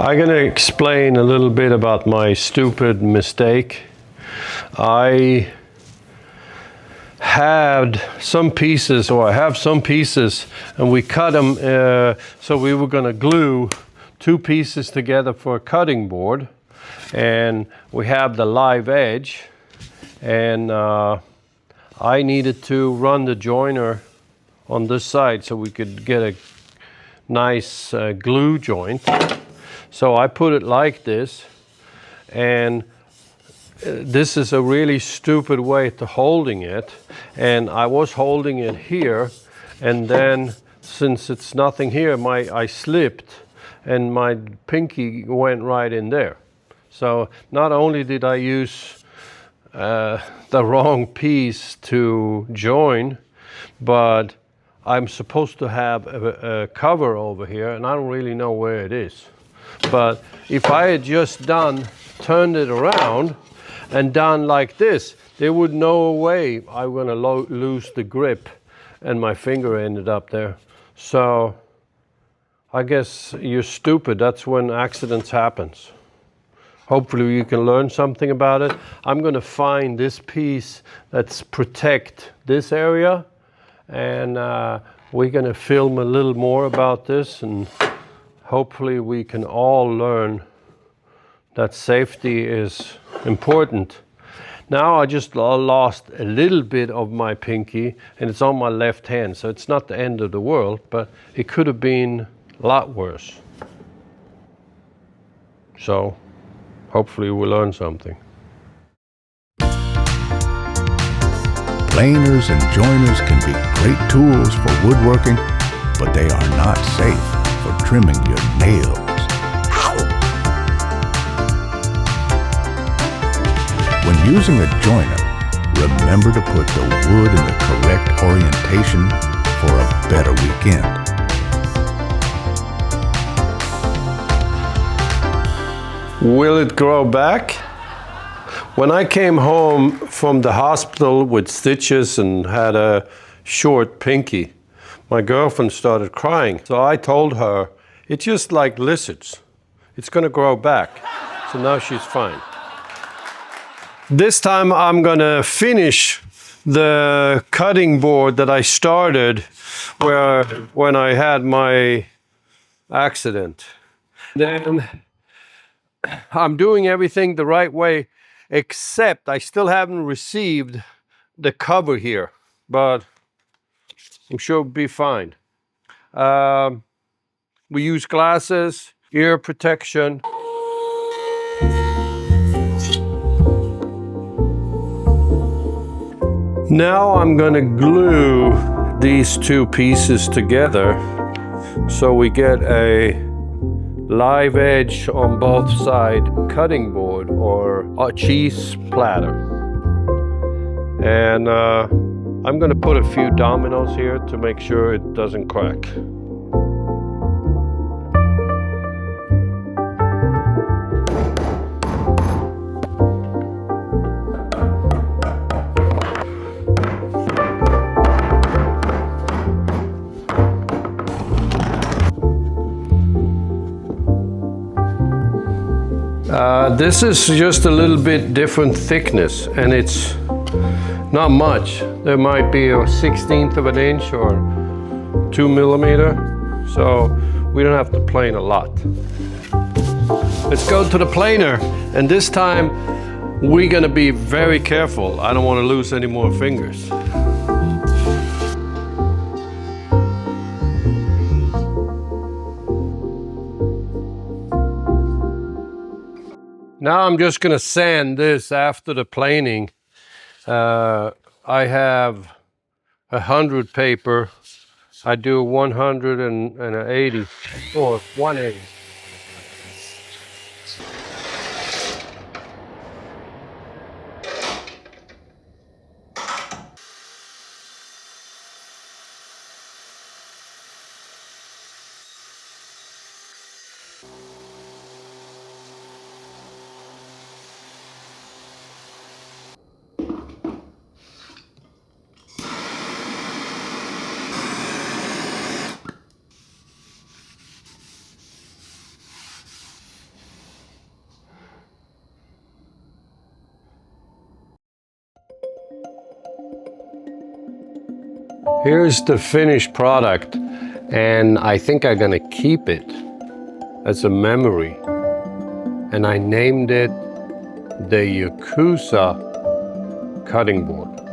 I'm going to explain a little bit about my stupid mistake. I have some pieces, and we cut them, so we were going to glue two pieces together for a cutting board, and we have the live edge, and I needed to run the joiner on this side so we could get a nice glue joint. So I put it like this, and this is a really stupid way to holding it, and I was holding it here, and then since it's nothing here, I slipped and my pinky went right in there. So not only did I use the wrong piece to join, but I'm supposed to have a cover over here, and I don't really know where it is. But if I had just turned it around and done like this, there would no way I'm going to lose the grip, and my finger ended up there. So I guess you're stupid. That's when accidents happens. Hopefully you can learn something about it. I'm going to find this piece that's protect this area, and we're going to film a little more about this, and hopefully we can all learn that safety is important. Now I just lost a little bit of my pinky, and it's on my left hand, so it's not the end of the world, but it could have been a lot worse. So hopefully we'll learn something. Planers and joiners can be great tools for woodworking, but they are not safe for trimming your nails. When using a joiner, remember to put the wood in the correct orientation for a better weekend. Will it grow back? When I came home from the hospital with stitches and had a short pinky, my girlfriend started crying. So I told her, it's just like lizards. It's going to grow back. So now she's fine. This time I'm going to finish the cutting board that I started when I had my accident. Then I'm doing everything the right way, except I still haven't received the cover here, but I'm sure it'll be fine. We use glasses, ear protection. Now I'm going to glue these two pieces together so we get a live edge on both sides cutting board or a cheese platter. And I'm going to put a few dominoes here to make sure it doesn't crack. This is just a little bit different thickness, and it's not much. There might be a 1/16 of an inch or 2 millimeter, so we don't have to plane a lot. Let's go to the planer, and this time we're gonna be very careful. I don't want to lose any more fingers. Now I'm just going to sand this after the planing. I have 100 paper. I do 180 or 180. Here's the finished product, and I think I'm gonna keep it as a memory. And I named it the Yakuza cutting board.